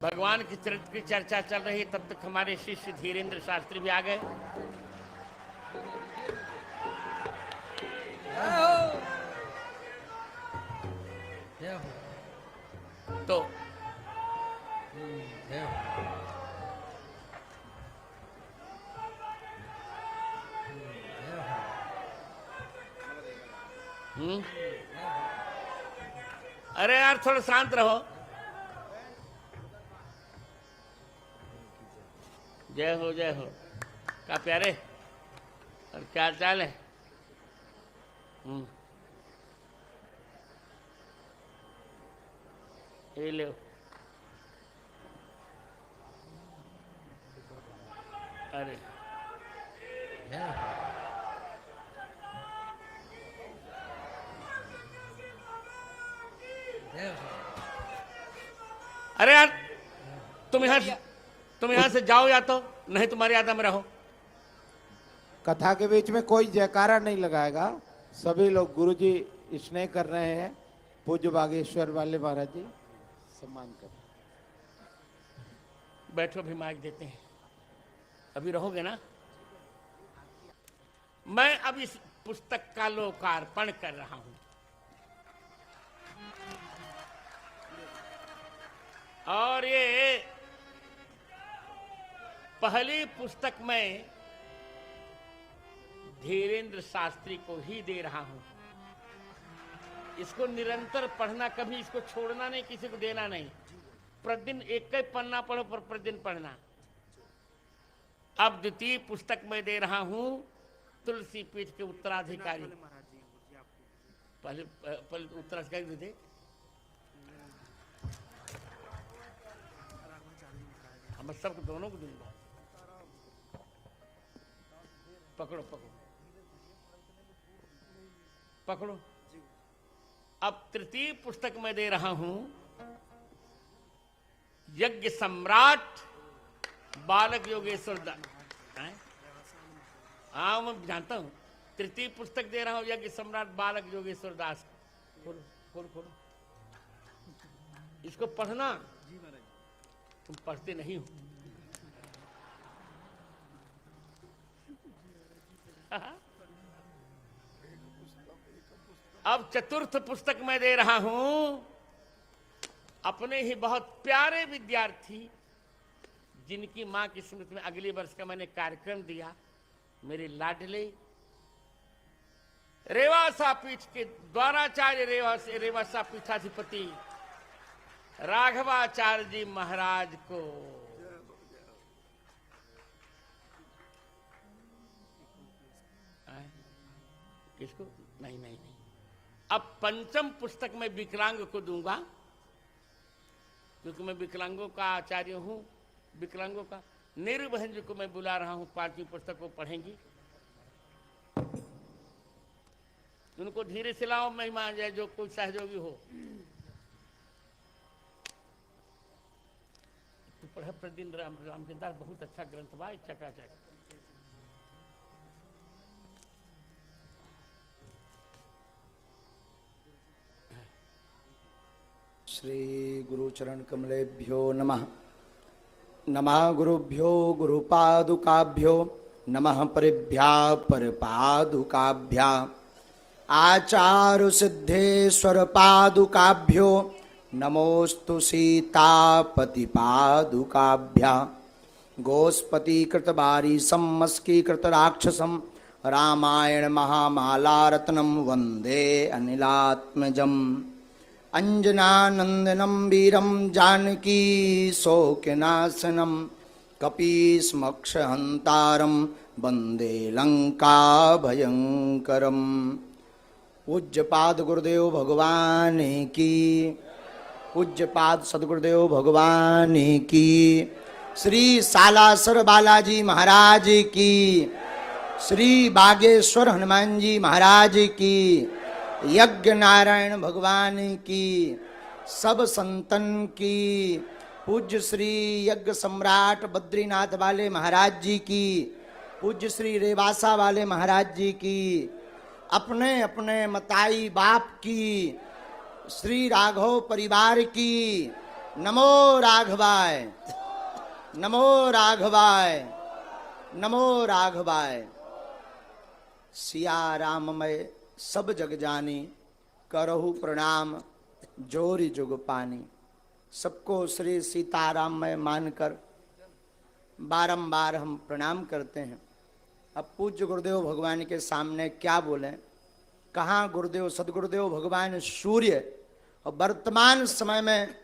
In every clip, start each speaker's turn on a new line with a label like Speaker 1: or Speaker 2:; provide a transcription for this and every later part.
Speaker 1: भगवान के चरित्र की चर्चा चल रही, तब तक हमारे शिष्य धीरेन्द्र शास्त्री भी आ गए। तो अरे यार थोड़ा शांत रहो। जय हो जय हो। क्या प्यारे, और क्या चाल है? ये लो। अरे अरे यार तुम यहाँ से जाओ, या तो नहीं तुम्हारी याद में रहो।
Speaker 2: कथा के बीच में कोई जयकारा नहीं लगाएगा। सभी लोग गुरुजी स्नेह कर रहे हैं। पूज्य बागेश्वर वाले महाराज जी सम्मान कर।
Speaker 1: बैठो, भी माइक देते हैं। अभी रहोगे ना? मैं अब इस पुस्तक का लोकार्पण कर रहा हूं, और ये पहली पुस्तक मैं धीरेन्द्र शास्त्री को ही दे रहा हूं। इसको निरंतर पढ़ना, कभी इसको छोड़ना नहीं, किसी को देना नहीं। प्रतिदिन एक ही पन्ना पढ़ो, पर प्रतिदिन पढ़ना। अब द्वितीय पुस्तक मैं दे रहा हूं तुलसी पीठ के उत्तराधिकारी। पहले उत्तराधिकारी दे दे। हम सबको दोनों को दूंगा। पकड़ो पकड़ो पकड़ो। अब तृतीय पुस्तक मैं दे रहा हूं यज्ञ सम्राट बालक योगेश्वर दास। हाँ मैं जानता हूं। तृतीय पुस्तक दे रहा हूं यज्ञ सम्राट बालक योगेश्वर दास। खोलो खोलो खोलो, इसको पढ़ना। तुम पढ़ते नहीं हो। अब चतुर्थ पुस्तक मैं दे रहा हूं अपने ही बहुत प्यारे विद्यार्थी, जिनकी मां की स्मृति में अगले वर्ष का मैंने कार्यक्रम दिया, मेरे लाडले रेवासा पीठ के द्वाराचार्य रेवासा पीठाधिपति राघवाचार्य जी महाराज को। किसको? नहीं नहीं नहीं। अब पंचम पुस्तक मैं विकलांग को दूंगा, क्योंकि मैं विकलांगों का आचार्य हूं। विकलांगों का नीरू बहन जी को मैं बुला रहा हूं, पांचवी पुस्तक को पढ़ेंगी। उनको धीरे से लाओ, महिमा आ जाए, जो कोई सहयोगी हो। तो पढ़ प्रतिदिन रामचंद्र दास, बहुत अच्छा ग्रंथ बा, चकाचक।
Speaker 3: श्री गुरुचरण कमलेभ्यो नमः। नमः गुरुभ्यो गुरुपादुकाभ्यो नमः परिभ्या परपादुकाभ्या आचार्य सिद्धेश्वर पादुकाभ्यो नमोस्तु सीतापति पादुकाभ्या गोस्पति कृतबारी सम्मस्की कृत राक्षसम रामायण महामाला रत्नम वंदे अनिलात्मजम अंजनानंदनम वीरम जानकी शोकनाशनम कपीस्मक्षहंतारम वंदे लंका भयंकरम। पूज्यपाद गुरुदेव भगवान की, पूज्यपाद सदगुरुदेव भगवान की, श्री सालासर बालाजी महाराज की, श्री बागेश्वर हनुमान जी महाराज की, यज्ञ नारायण भगवान की, सब संतन की, पूज्य श्री यज्ञ सम्राट बद्रीनाथ वाले महाराज जी की, पूज्य श्री रेवासा वाले महाराज जी की, अपने अपने मताई बाप की, श्री राघव परिवार की, नमो राघवाय, नमो राघवाय, नमो राघवाय। सिया राममय सब जग जानी, करहु प्रणाम जोरी जुग पानी। सबको श्री सीताराममय मानकर बारंबार हम प्रणाम करते हैं। अब पूज्य गुरुदेव भगवान के सामने क्या बोलें, कहाँ गुरुदेव सदगुरुदेव भगवान सूर्य, और वर्तमान समय में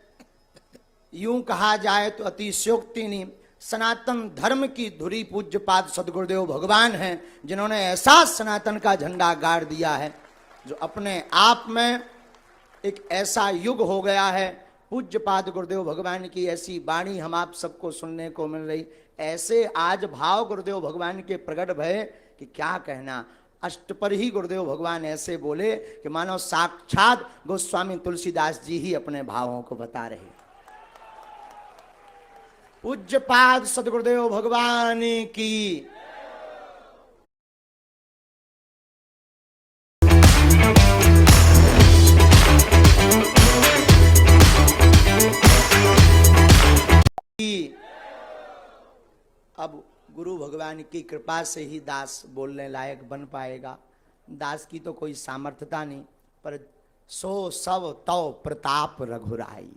Speaker 3: यूं कहा जाए तो अतिशयोक्ति नहीं, सनातन धर्म की धुरी पूज्यपाद सदगुरुदेव भगवान हैं, जिन्होंने ऐसा सनातन का झंडा गाड़ दिया है जो अपने आप में एक ऐसा युग हो गया है। पूज्यपाद गुरुदेव भगवान की ऐसी वाणी हम आप सबको सुनने को मिल रही, ऐसे आज भाव गुरुदेव भगवान के प्रकट भय कि क्या कहना। अष्ट पर ही गुरुदेव भगवान ऐसे बोले कि मानो साक्षात गोस्वामी तुलसीदास जी ही अपने भावों को बता रहे। पूज्यपाद सदगुरुदेव भगवान की अब गुरु भगवान की कृपा से ही दास बोलने लायक बन पाएगा। दास की तो कोई सामर्थ्यता नहीं, पर सो सब तो प्रताप रघुराई,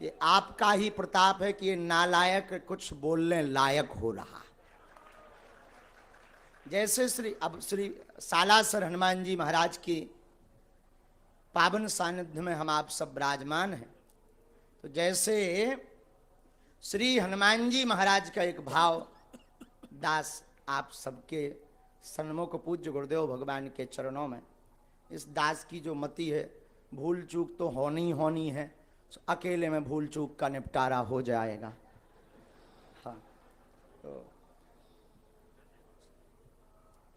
Speaker 3: ये आपका ही प्रताप है कि ये नालायक कुछ बोलने लायक हो रहा। जैसे श्री सालासर हनुमान जी महाराज की पावन सानिध्य में हम आप सब विराजमान हैं, तो जैसे श्री हनुमान जी महाराज का एक भाव दास आप सबके सन्मुख पूज्य गुरुदेव भगवान के चरणों में, इस दास की जो मति है, भूल चूक तो होनी है, अकेले में भूल चूक का निपटारा हो जाएगा। हाँ, तो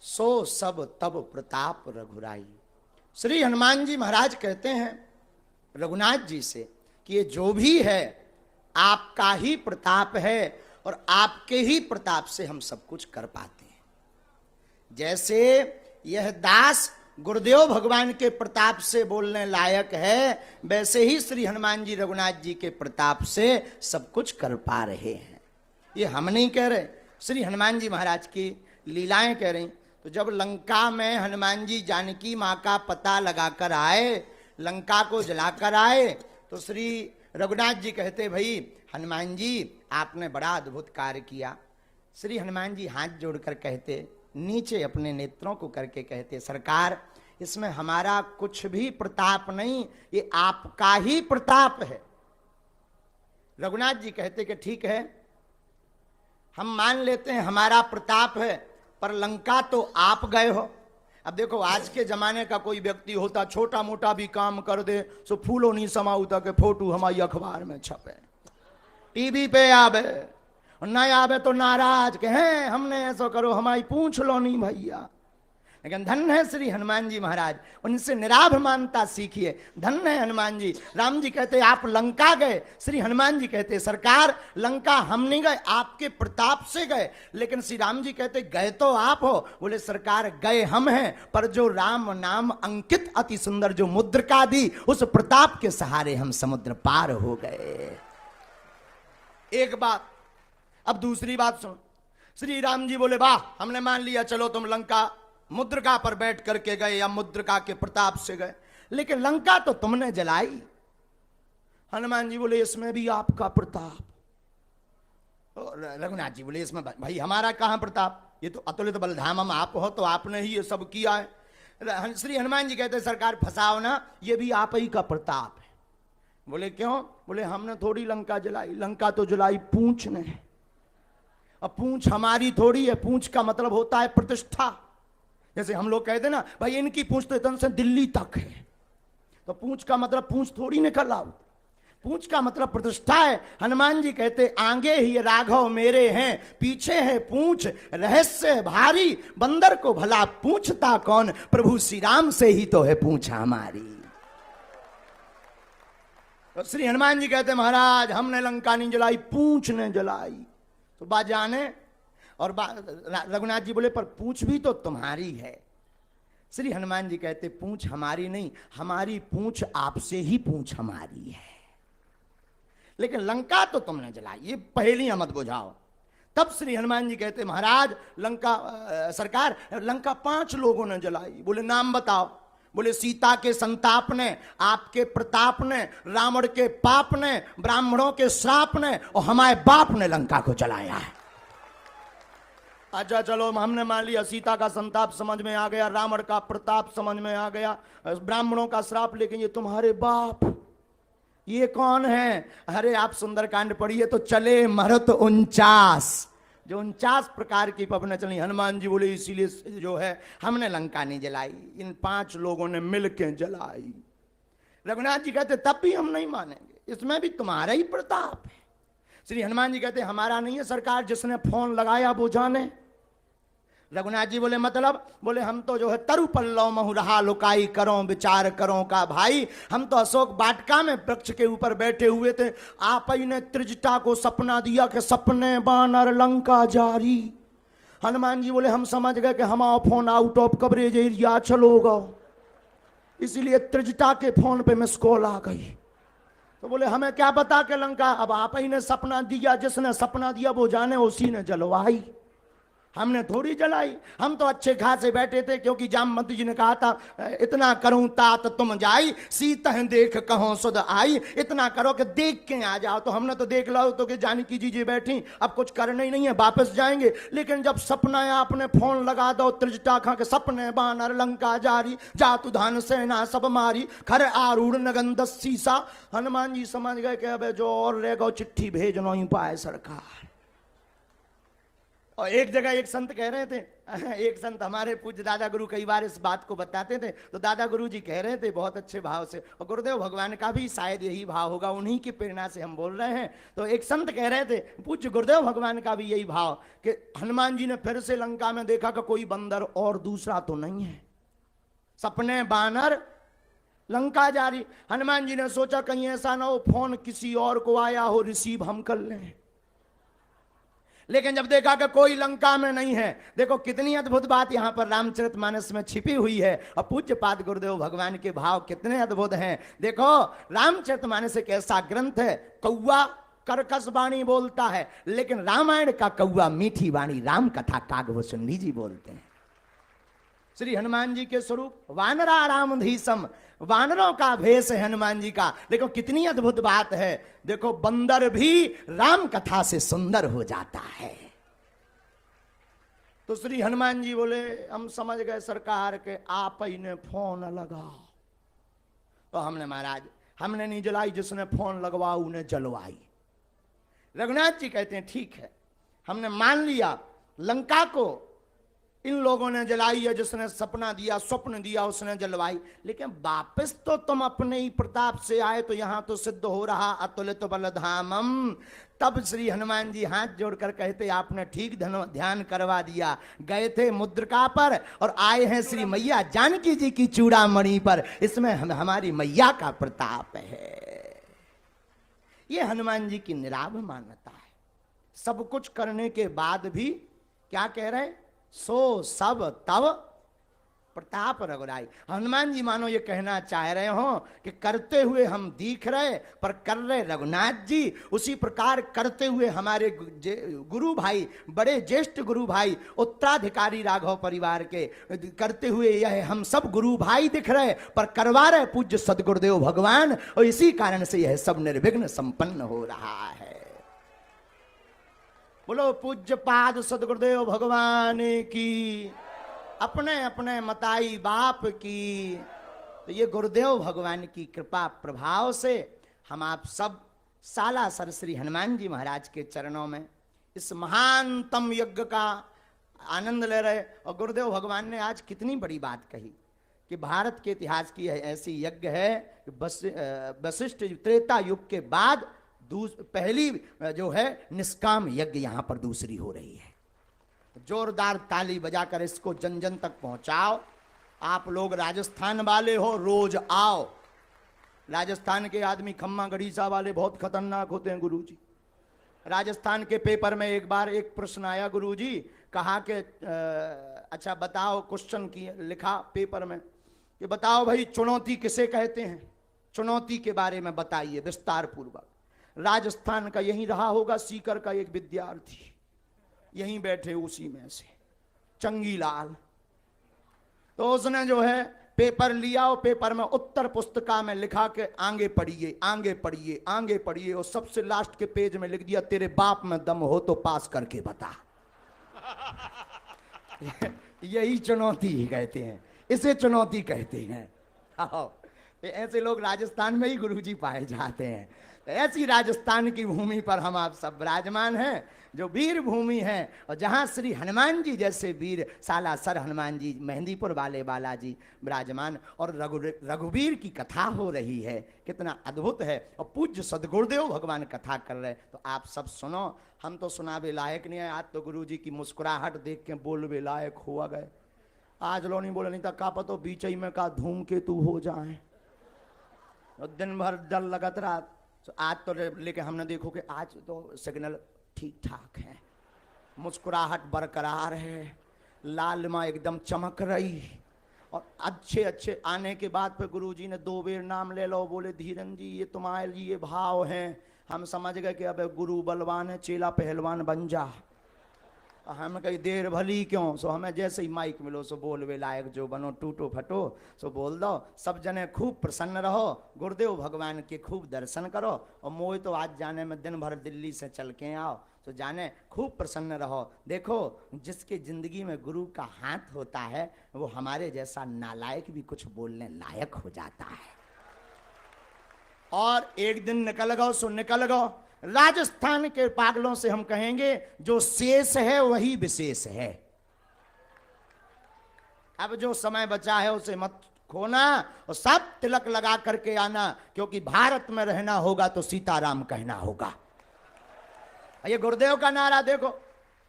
Speaker 3: सो सब तब प्रताप रघुराई। श्री हनुमान जी महाराज कहते हैं रघुनाथ जी से कि ये जो भी है आपका ही प्रताप है, और आपके ही प्रताप से हम सब कुछ कर पाते हैं। जैसे यह दास गुरुदेव भगवान के प्रताप से बोलने लायक है, वैसे ही श्री हनुमान जी रघुनाथ जी के प्रताप से सब कुछ कर पा रहे हैं। ये हम नहीं कह रहे, श्री हनुमान जी महाराज की लीलाएं कह रही। तो जब लंका में हनुमान जी जानकी माँ का पता लगाकर आए, लंका को जलाकर आए, तो श्री रघुनाथ जी कहते, भाई हनुमान जी आपने बड़ा अद्भुत कार्य किया। श्री हनुमान जी हाथ जोड़कर कहते, नीचे अपने नेत्रों को करके कहते, सरकार इसमें हमारा कुछ भी प्रताप नहीं, ये आपका ही प्रताप है। रघुनाथ जी कहते कि ठीक है, हम मान लेते हैं हमारा प्रताप है, पर लंका तो आप गए हो। अब देखो, आज के जमाने का कोई व्यक्ति होता, छोटा मोटा भी काम कर दे, सो फूलो नहीं समाऊता के फोटो हमारी अखबार में छपे, टीवी पे आवे, और न आवे तो नाराज के हैं हमने ऐसा करो, हमारी पूछ लो नहीं भैया। लेकिन धन्य है श्री हनुमान जी महाराज, उनसे निराभिमानता सीखिए। धन्य है हनुमान जी। राम जी कहते आप लंका गए, श्री हनुमान जी कहते सरकार लंका हम नहीं गए, आपके प्रताप से गए। लेकिन श्री राम जी कहते गए तो आप हो, बोले सरकार गए हम हैं, पर जो राम नाम अंकित अति सुंदर जो मुद्रिका दी, उस प्रताप के सहारे हम समुद्र पार हो गए। एक बात। अब दूसरी बात सुन। श्री राम जी बोले वाह, हमने मान लिया, चलो तुम लंका मुद्रिका पर बैठ करके गए या मुद्रिका के प्रताप से गए, लेकिन लंका तो तुमने जलाई। हनुमान जी बोले इसमें भी आपका प्रताप। रघुनाथ जी बोले इसमें भाई हमारा कहां प्रताप, ये तो अतुलित बलधामम आप हो, तो आपने ही ये सब किया है। श्री हनुमान जी कहते सरकार फंसाओ ना, ये भी आप ही का प्रताप है। बोले क्यों? बोले हमने थोड़ी लंका जलाई, लंका तो जलाई पूंछ ने। अब पूंछ हमारी थोड़ी है, पूंछ का मतलब होता है प्रतिष्ठा। जैसे हम लोग कहते ना भाई इनकी पूंछ तो इतन से दिल्ली तक है, तो पूंछ का मतलब पूंछ थोड़ी निकल आओ, पूंछ का मतलब प्रतिष्ठा है। हनुमान जी कहते आगे ही राघव मेरे हैं, पीछे है पूंछ, रहस्य भारी, बंदर को भला पूछता कौन, प्रभु श्री राम से ही तो है पूंछ हमारी। तो श्री हनुमान जी कहते महाराज हमने लंका नहीं जलाई, पूंछ ने जलाई। तो बात जाने, और रघुनाथ जी बोले पर पूंछ भी तो तुम्हारी है। श्री हनुमान जी कहते पूंछ हमारी नहीं, हमारी पूंछ आपसे ही पूंछ हमारी है। लेकिन लंका तो तुमने जलाई, ये पहेलियां मत बुझाओ। तब श्री हनुमान जी कहते महाराज लंका सरकार लंका 5 लोगों ने जलाई। बोले नाम बताओ। बोले सीता के संताप ने, आपके प्रताप ने, रावण के पाप ने, ब्राह्मणों के श्राप ने और हमारे बाप ने लंका को जलाया है। अच्छा चलो हमने मान लिया सीता का संताप समझ में आ गया, रावण का प्रताप समझ में आ गया, ब्राह्मणों का श्राप, लेकिन ये तुम्हारे बाप ये कौन है? अरे आप सुंदरकांड पढ़िए तो चले मरत 49, जो 49 प्रकार की पवने चली। हनुमान जी बोले इसीलिए जो है हमने लंका नहीं जलाई, इन 5 लोगों ने मिलकर जलाई। रघुनाथ जी कहते तब भी हम नहीं मानेंगे, इसमें भी तुम्हारा ही प्रताप है। श्री हनुमान जी कहते हमारा नहीं है सरकार, जिसने फोन लगाया वो जाने। रघुनाथ जी बोले मतलब? बोले हम तो जो है तरु पल्लव महु रहा लुकाई करो विचार करो का भाई, हम तो अशोक वाटिका में वृक्ष के ऊपर बैठे हुए थे, आप ही ने त्रिजटा को सपना दिया कि सपने बानर लंका जारी। हनुमान जी बोले हम समझ गए कि हमारा phone out of coverage area चलोगा, इसीलिए त्रिजटा के फोन पे मिस कॉल आ गई। तो बोले हमें क्या पता कि लंका, अब आप ही ने सपना दिया, जिसने सपना दिया वो जाने, उसी ने जलवाई, हमने थोड़ी जलाई। हम तो अच्छे खासे बैठे थे, क्योंकि जामवंती जी ने कहा था इतना करूं तात तुम जाई, सीता देख कहो सुध आई। इतना करो कि देख के आ जाओ। तो हमने तो देख लो तो कि जानकी जी बैठी, अब कुछ करना ही नहीं है, वापस जाएंगे। लेकिन जब सपना आपने फोन लगा दो त्रिजटा खा के सपने बानर लंका जारी, जातु धान सेना सब मारी, खर आरूढ़ नगन सीसा। हनुमान जी समझ गए कि अब जो और रह गो चिट्ठी भेज नहीं पाए सरकार। और एक जगह एक संत कह रहे थे, एक संत हमारे पूज्य दादा गुरु कई बार इस बात को बताते थे, तो दादा गुरु जी कह रहे थे बहुत अच्छे भाव से, और गुरुदेव भगवान का भी शायद यही भाव होगा, उन्हीं की प्रेरणा से हम बोल रहे हैं। तो एक संत कह रहे थे पूज्य गुरुदेव भगवान का भी यही भाव कि हनुमान जी ने फिर से लंका में देखा कि कोई बंदर और दूसरा तो नहीं है, सपने बानर लंका जारी। हनुमान जी ने सोचा कहीं ऐसा ना हो फोन किसी और को आया हो, रिसीव हम कर लें। लेकिन जब देखा कि कोई लंका में नहीं है, देखो कितनी अद्भुत बात यहां पर रामचरितमानस में छिपी हुई है, और पूज्यपाद गुरुदेव भगवान के भाव कितने अद्भुत हैं। देखो रामचरितमानस एक ऐसा ग्रंथ है, कौआ कर्कश वाणी बोलता है, लेकिन रामायण का कौआ मीठी वाणी राम कथा कागभूषणी जी बोलते हैं। श्री हनुमान जी के स्वरूप वानरा रामधीसम, वानरों का भेष है हनुमान जी का। देखो कितनी अद्भुत बात है, देखो बंदर भी राम कथा से सुंदर हो जाता है। तो श्री हनुमान जी बोले हम समझ गए सरकार के आप ही ने फोन लगाओ। तो हमने महाराज हमने नहीं जलाई, जिसने फोन लगवा उन्हें जलवाई। रघुनाथ जी कहते हैं ठीक है, हमने मान लिया लंका को इन लोगों ने जलाई है, जिसने सपना दिया स्वप्न दिया उसने जलवाई, लेकिन वापस तो तुम अपने ही प्रताप से आए, तो यहां तो सिद्ध हो रहा अतुलित बलधामम। तब श्री हनुमान जी हाथ जोड़कर कहते आपने ठीक ध्यान करवा दिया, गए थे मुद्रिका पर और आए हैं श्री मैया जानकी जी की चूड़ामणि पर, इसमें हमारी मैया का प्रताप है। ये हनुमान जी की निराभ मान्यता है। सब कुछ करने के बाद भी क्या कह रहे हैं, सो सब तब प्रताप रघुराई। हनुमान जी मानो ये कहना चाह रहे हो कि करते हुए हम दिख रहे पर कर रहे रघुनाथ जी, उसी प्रकार करते हुए हमारे गुरु भाई, बड़े ज्येष्ठ गुरु भाई, उत्तराधिकारी राघव परिवार के करते हुए यह हम सब गुरु भाई दिख रहे पर करवा रहे पूज्य सदगुरुदेव भगवान, और इसी कारण से यह सब निर्विघ्न संपन्न हो रहा है। बोलो पूज्य पाद सदगुरुदेव भगवान की, अपने अपने मताई बाप की। तो ये गुरुदेव भगवान की कृपा प्रभाव से हम आप सब सालासर श्री हनुमान जी महाराज के चरणों में इस महानतम यज्ञ का आनंद ले रहे। और गुरुदेव भगवान ने आज कितनी बड़ी बात कही कि भारत के इतिहास की ऐसी यज्ञ है कि वशिष्ठ त्रेता युग के बाद पहली जो है निष्काम यज्ञ यहां पर दूसरी हो रही है। जोरदार ताली बजाकर इसको जन जन तक पहुंचाओ। आप लोग राजस्थान वाले हो, रोज आओ। राजस्थान के आदमी खम्मा गढ़ीसा वाले बहुत खतरनाक होते हैं गुरुजी। राजस्थान के पेपर में एक बार एक प्रश्न आया, गुरुजी कहा कि अच्छा बताओ, क्वेश्चन की लिखा पेपर में कि बताओ भाई चुनौती किसे कहते हैं, चुनौती के बारे में बताइए विस्तार पूर्वक। राजस्थान का यहीं रहा होगा सीकर का एक विद्यार्थी, यहीं बैठे उसी में से चंगीलाल। तो उसने जो है पेपर लिया और पेपर में उत्तर पुस्तिका में लिखा के आगे पढ़िए आगे पढ़िए आगे पढ़िए, और सबसे लास्ट के पेज में लिख दिया तेरे बाप में दम हो तो पास करके बता। यही चुनौती कहते हैं, इसे चुनौती कहते हैं। तो ऐसे लोग राजस्थान में ही गुरुजी पाए जाते हैं। तो ऐसी राजस्थान की भूमि पर हम आप सब विराजमान हैं, जो वीर भूमि है, और जहाँ श्री हनुमान जी जैसे वीर सालासर हनुमान जी, मेहंदीपुर वाले बालाजी विराजमान, और रघुवीर की कथा हो रही है, कितना अद्भुत है। और पूज्य सदगुरुदेव भगवान कथा कर रहे, तो आप सब सुनो। हम तो सुनावे लायक नहीं है, आज तो गुरुजी की मुस्कुराहट देख के बोलवे लायक हुआ गए। आज लो नहीं बोले, नहीं था का पतो बीच ही में का धूमकेतु हो जाए, और दिन भर डर लगत रहा। तो आज तो लेके हमने देखो कि आज तो सिग्नल ठीक ठाक है, मुस्कुराहट बरकरार है, लाल माँ एकदम चमक रही, और अच्छे अच्छे आने के बाद फिर गुरुजी ने 2 बेर नाम ले लो, बोले धीरन जी ये तुम्हारे लिए भाव हैं। हम समझ गए कि अब गुरु बलवान है, चेला पहलवान बन जा। हम कहीं देर भली क्यों, सो हमें जैसे ही माइक मिलो सो बोलवे लायक जो बनो, टूटो फटो सो बोल दो। सब जने खूब प्रसन्न रहो, गुरुदेव भगवान के खूब दर्शन करो। और मोह तो आज जाने में दिन भर दिल्ली से चल के आओ, तो जाने खूब प्रसन्न रहो। देखो जिसके जिंदगी में गुरु का हाथ होता है, वो हमारे जैसा नालायक भी कुछ बोलने लायक हो जाता है। और एक दिन निकल गो सो निकल गो। राजस्थान के पागलों से हम कहेंगे जो शेष है वही विशेष है। अब जो समय बचा है उसे मत खोना, और सब तिलक लगा करके आना, क्योंकि भारत में रहना होगा तो सीताराम कहना होगा। ये गुरुदेव का नारा देखो।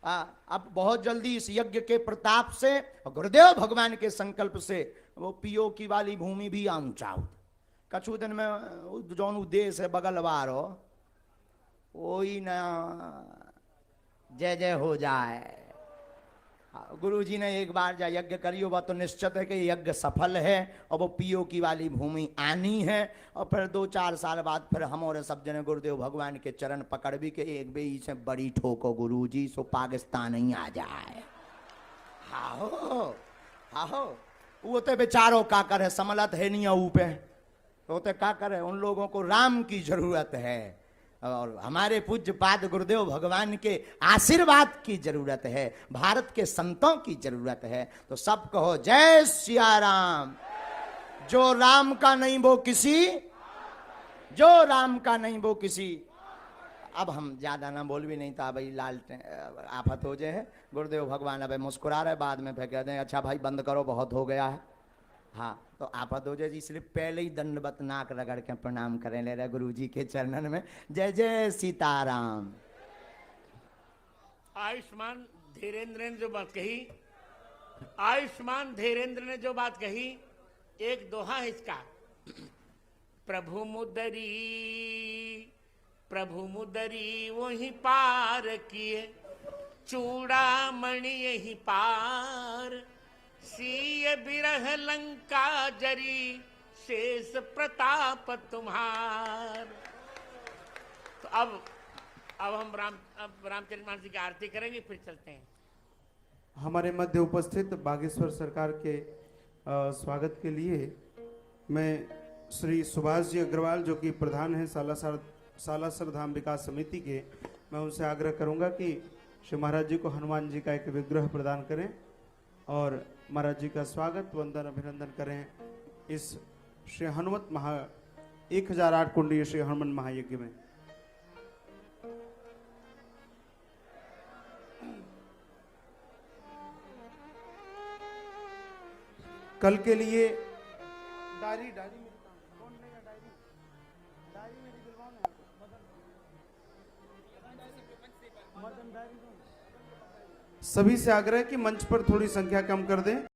Speaker 3: अब बहुत जल्दी इस यज्ञ के प्रताप से और गुरुदेव भगवान के संकल्प से वो पीओ की वाली भूमि भी आऊं चाहू। कछु दिन में जो देश है बगलवार हो, वही ना जय जय हो जाए। गुरुजी ने एक बार जा यज्ञ करियो बा तो निश्चित है कि यज्ञ सफल है, और वो पीओ की वाली भूमि आनी है। और फिर 2-4 साल बाद फिर हम और सब जने गुरुदेव भगवान के चरण पकड़ भी के एक बे से बड़ी ठोको गुरुजी सो पाकिस्तान ही आ जाए। हाहो हाहो वो तो बेचारों का कर है, समलत है नहीं ऊपे तो का करे। उन लोगों को राम की जरूरत है, और हमारे पूज्य पाद गुरुदेव भगवान के आशीर्वाद की जरूरत है, भारत के संतों की जरूरत है। तो सब कहो जय सिया राम। जो राम का नहीं वो किसी, जो राम का नहीं वो किसी। अब हम ज्यादा ना बोल भी नहीं था भाई, लाल आफत हो जाए। गुरुदेव भगवान अब मुस्कुरा रहे, बाद में फिर कहते हैं अच्छा भाई बंद करो बहुत हो गया है। हाँ तो आफत हो जाए, इसलिए पहले ही दंडवत नाक रगड़ के प्रणाम करें ले रहे गुरु जी के चरणन में। जय जय सीताराम।
Speaker 1: आयुष्मान धीरेन्द्र ने जो बात कही, आयुष्मान धीरेन्द्र ने जो बात कही, एक दोहा है इसका। प्रभु मुदरी वही पार किए, चूड़ामणि यही पार, सीय बिरह लंका जरी, शेष प्रताप तुम्हार। तो अब हम रामचरितमानस की आरती करेंगे, फिर चलते हैं।
Speaker 4: हमारे मध्य उपस्थित बागेश्वर सरकार के स्वागत के लिए मैं श्री सुभाष जी अग्रवाल जो कि प्रधान हैं सालासर धाम विकास समिति के, मैं उनसे आग्रह करूंगा कि श्री महाराज जी को हनुमान जी का एक विग्रह प्रदान करें और महाराज जी का स्वागत वंदन अभिनंदन करें इस श्री हनुमत 1008 कुंडीय श्री हनुमान महायज्ञ में। कल के लिए डायरी सभी से आग्रह है कि मंच पर थोड़ी संख्या कम कर दें।